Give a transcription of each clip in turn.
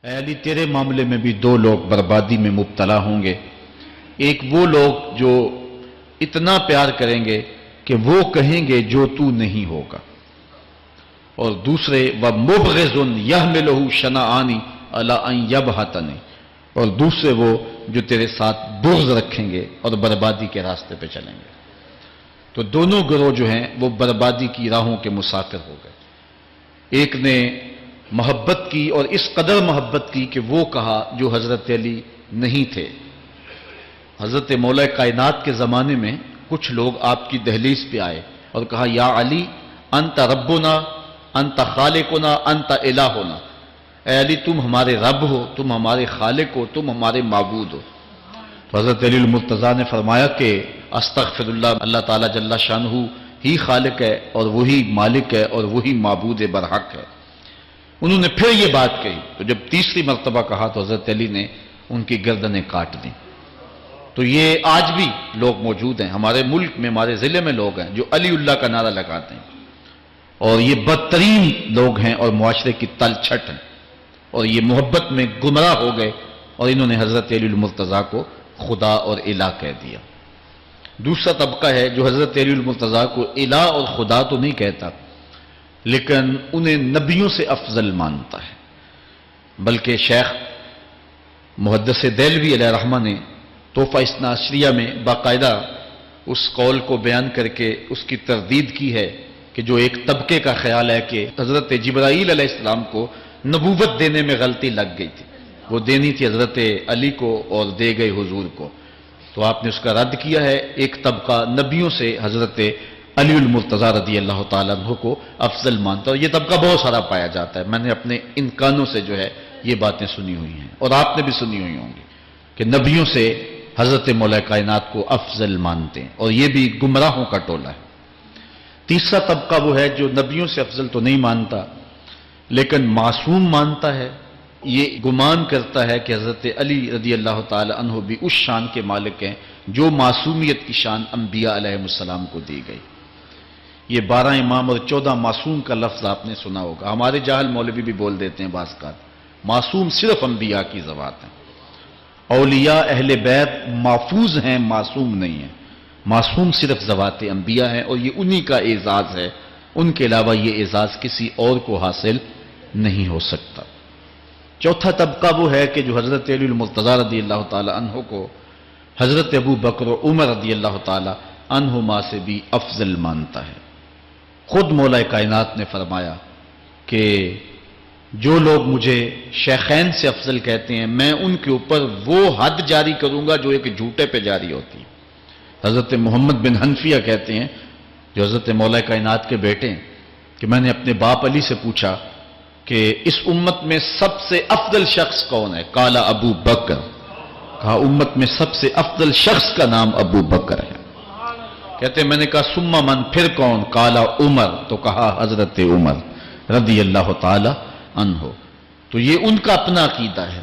اے علی تیرے معاملے میں بھی دو لوگ بربادی میں مبتلا ہوں گے. ایک وہ لوگ جو اتنا پیار کریں گے کہ وہ کہیں گے جو تو نہیں ہوگا، اور دوسرے وَمُبْغِضٌ يَحْمِلُهُ شَنَآنِ عَلَىٰ أَن يَبْهَتَنِ، اور دوسرے وہ جو تیرے ساتھ بغض رکھیں گے اور بربادی کے راستے پہ چلیں گے. تو دونوں گروہ جو ہیں وہ بربادی کی راہوں کے مسافر ہو گئے. ایک نے محبت کی اور اس قدر محبت کی کہ وہ کہا جو حضرت علی نہیں تھے. حضرت مولا کائنات کے زمانے میں کچھ لوگ آپ کی دہلیز پہ آئے اور کہا یا علی انت ربنا انت خالقنا انت الہنا، اے علی تم ہمارے رب ہو، تم ہمارے خالق ہو، تم ہمارے معبود ہو. تو حضرت علی المرتضیٰ نے فرمایا کہ استغفر اللہ، اللہ تعالیٰ جل شانہ ہی خالق ہے اور وہی مالک ہے اور وہی معبود برحق ہے. انہوں نے پھر یہ بات کہی تو جب تیسری مرتبہ کہا تو حضرت علی نے ان کی گردنیں کاٹ دیں. تو یہ آج بھی لوگ موجود ہیں ہمارے ملک میں، ہمارے ضلع میں لوگ ہیں جو علی اللہ کا نعرہ لگاتے ہیں، اور یہ بدترین لوگ ہیں اور معاشرے کی تل چھٹ ہیں، اور یہ محبت میں گمراہ ہو گئے اور انہوں نے حضرت علی المرتضیٰ کو خدا اور الہ کہہ دیا. دوسرا طبقہ ہے جو حضرت علی المرتضیٰ کو الہ اور خدا تو نہیں کہتا، لیکن انہیں نبیوں سے افضل مانتا ہے. بلکہ شیخ محدث دہلوی علیہ رحمہ نے تحفہ اثنا عشریہ میں باقاعدہ اس قول کو بیان کر کے اس کی تردید کی ہے کہ جو ایک طبقے کا خیال ہے کہ حضرت جبرائیل علیہ السلام کو نبوت دینے میں غلطی لگ گئی تھی، وہ دینی تھی حضرت علی کو اور دے گئے حضور کو. تو آپ نے اس کا رد کیا ہے. ایک طبقہ نبیوں سے حضرت علی المرتضیٰ رضی اللہ تعالیٰ عنہ کو افضل مانتا ہے، اور یہ طبقہ بہت سارا پایا جاتا ہے. میں نے اپنے ان کانوں سے جو ہے یہ باتیں سنی ہوئی ہیں اور آپ نے بھی سنی ہوئی ہوں گی کہ نبیوں سے حضرت مولا کائنات کو افضل مانتے ہیں، اور یہ بھی گمراہوں کا ٹولہ ہے. تیسرا طبقہ وہ ہے جو نبیوں سے افضل تو نہیں مانتا لیکن معصوم مانتا ہے. یہ گمان کرتا ہے کہ حضرت علی رضی اللہ تعالی عنہ بھی اس شان کے مالک ہیں جو معصومیت کی شان انبیاء علیہ السلام کو دی گئی. یہ 12 امام اور 14 معصوم کا لفظ آپ نے سنا ہوگا. ہمارے جاہل مولوی بھی بول دیتے ہیں بعض کا، معصوم صرف انبیاء کی ذوات ہیں. اولیاء اہل بیت محفوظ ہیں، معصوم نہیں ہیں. معصوم صرف ذوات انبیاء ہیں، اور یہ انہی کا اعزاز ہے. ان کے علاوہ یہ اعزاز کسی اور کو حاصل نہیں ہو سکتا. چوتھا طبقہ وہ ہے کہ جو حضرت علی المرتضیٰ رضی اللہ تعالی عنہ کو حضرت ابو بکر و عمر رضی اللہ تعالی عنہما سے بھی افضل مانتا ہے. خود مولا کائنات نے فرمایا کہ جو لوگ مجھے شیخین سے افضل کہتے ہیں میں ان کے اوپر وہ حد جاری کروں گا جو ایک جھوٹے پہ جاری ہوتی ہے. حضرت محمد بن حنفیہ کہتے ہیں جو حضرت مولا کائنات کے بیٹے ہیں کہ میں نے اپنے باپ علی سے پوچھا کہ اس امت میں سب سے افضل شخص کون ہے؟ قال ابو بکر. کہا امت میں سب سے افضل شخص کا نام ابو بکر ہے. کہتے ہیں میں نے کہا ثم من، پھر کون؟ قال عمر. تو کہا حضرت عمر رضی اللہ تعالی عنہ. تو یہ ان کا اپنا عقیدہ ہے.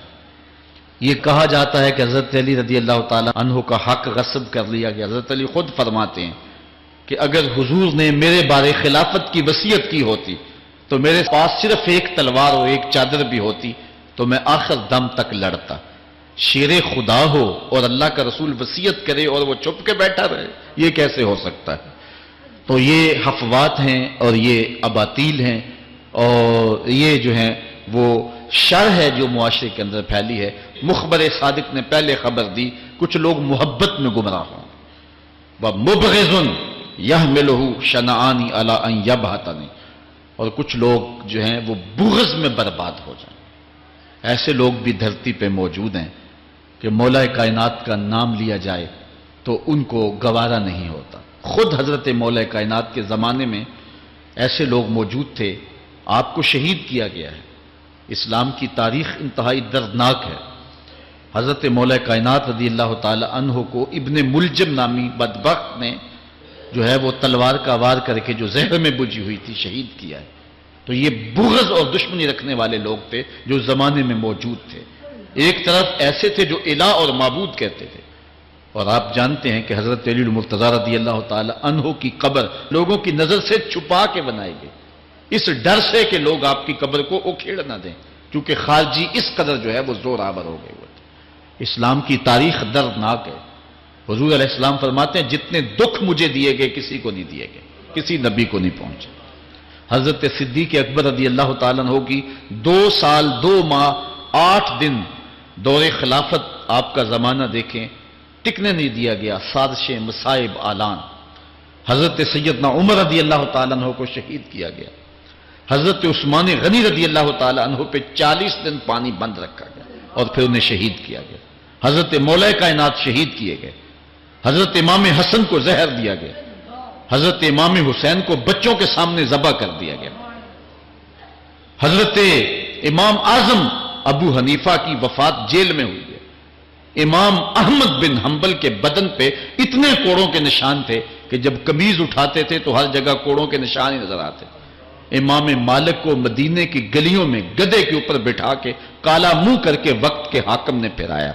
یہ کہا جاتا ہے کہ حضرت علی رضی اللہ تعالی عنہ کا حق غصب کر لیا گیا. حضرت علی خود فرماتے ہیں کہ اگر حضور نے میرے بارے خلافت کی وصیت کی ہوتی تو میرے پاس صرف ایک تلوار اور ایک چادر بھی ہوتی تو میں آخر دم تک لڑتا. شیر خدا ہو اور اللہ کا رسول وصیت کرے اور وہ چھپ کے بیٹھا رہے، یہ کیسے ہو سکتا ہے؟ تو یہ حفوات ہیں اور یہ اباطیل ہیں، اور یہ جو ہیں وہ شر ہے جو معاشرے کے اندر پھیلی ہے. مخبر صادق نے پہلے خبر دی کچھ لوگ محبت میں گمراہ ہوں. وَمُبْغِضٌ يَحْمِلُهُ شَنَآنِ عَلَىٰ أَن يَبْهَتَنِ، اور کچھ لوگ جو ہیں وہ بغض میں برباد ہو جائیں. ایسے لوگ بھی دھرتی پہ موجود ہیں کہ مولا کائنات کا نام لیا جائے تو ان کو گوارا نہیں ہوتا. خود حضرت مولا کائنات کے زمانے میں ایسے لوگ موجود تھے. آپ کو شہید کیا گیا ہے. اسلام کی تاریخ انتہائی دردناک ہے. حضرت مولا کائنات رضی اللہ تعالی عنہ کو ابن ملجم نامی بدبخت نے جو ہے وہ تلوار کا وار کر کے جو زہر میں بجھی ہوئی تھی شہید کیا ہے. تو یہ بغض اور دشمنی رکھنے والے لوگ تھے جو زمانے میں موجود تھے. ایک طرف ایسے تھے جو الہ اور معبود کہتے تھے، اور آپ جانتے ہیں کہ حضرت علی المرتضیٰ رضی اللہ تعالی عنہ کی قبر لوگوں کی نظر سے چھپا کے بنائی گئی، اس ڈر سے کہ لوگ آپ کی قبر کو اکھیڑ نہ دیں، چونکہ خارجی اس قدر جو ہے وہ زور آور ہو گئے ہوئے تھے۔ اسلام کی تاریخ دردناک ہے۔ حضور علیہ السلام فرماتے ہیں جتنے دکھ مجھے دیے گئے کسی کو نہیں دیے گئے، کسی نبی کو نہیں پہنچے۔ حضرت صدیق اکبر رضی اللہ تعالیٰ عنہ کی 2 سال 2 ماہ 8 دن دور خلافت، آپ کا زمانہ دیکھیں، ٹکنے نہیں دیا گیا، سازشیں، مصائب، اعلان۔ حضرت سیدنا عمر رضی اللہ تعالیٰ عنہ کو شہید کیا گیا۔ حضرت عثمان غنی رضی اللہ تعالیٰ عنہ پہ 40 دن پانی بند رکھا گیا اور پھر انہیں شہید کیا گیا۔ حضرت مولا کائنات شہید کیے گئے۔ حضرت امام حسن کو زہر دیا گیا۔ حضرت امام حسین کو بچوں کے سامنے ذبح کر دیا گیا۔ حضرت امام اعظم ابو حنیفہ کی وفات جیل میں ہوئی ہے۔ امام احمد بن حنبل کے بدن پہ اتنے کوڑوں کے نشان تھے کہ جب قمیض اٹھاتے تھے تو ہر جگہ کوڑوں کے نشان ہی نظر آتے۔ امام مالک کو مدینے کی گلیوں میں گدھے کے اوپر بٹھا کے کالا منہ کر کے وقت کے حاکم نے پھرایا۔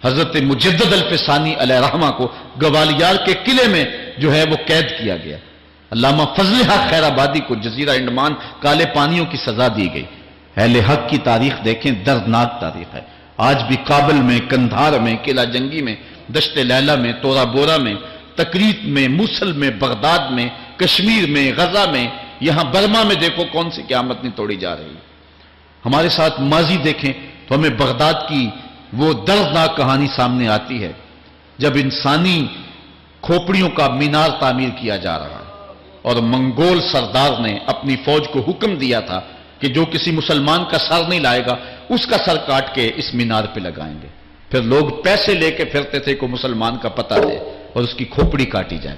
حضرت مجدد الفسانی علیہ رحمہ کو گوالیار کے قلعے میں جو ہے وہ قید کیا گیا۔ علامہ فضل حق خیر آبادی کو جزیرہ انڈمان کالے پانیوں کی سزا دی گئی۔ اہل حق کی تاریخ دیکھیں، دردناک تاریخ ہے۔ آج بھی کابل میں، کندھار میں، قلعہ جنگی میں، دشت لیلہ میں، تورا بورا میں، تکریت میں، موصل میں، بغداد میں، کشمیر میں، غزہ میں، یہاں برما میں دیکھو کون سی قیامت نہیں توڑی جا رہی ہے۔ ہمارے ساتھ ماضی دیکھیں تو ہمیں بغداد کی وہ دردناک کہانی سامنے آتی ہے جب انسانی کھوپڑیوں کا مینار تعمیر کیا جا رہا ہے اور منگول سردار نے اپنی فوج کو حکم دیا تھا کہ جو کسی مسلمان کا سر نہیں لائے گا اس کا سر کاٹ کے اس مینار پہ لگائیں گے۔ پھر لوگ پیسے لے کے پھرتے تھے کہ مسلمان کا پتہ دے اور اس کی کھوپڑی کاٹی جائے۔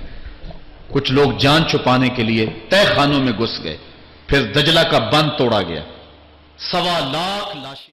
کچھ لوگ جان چھپانے کے لیے تہہ خانوں میں گھس گئے، پھر دجلہ کا بند توڑا گیا، 1.25 لاکھ لاشیں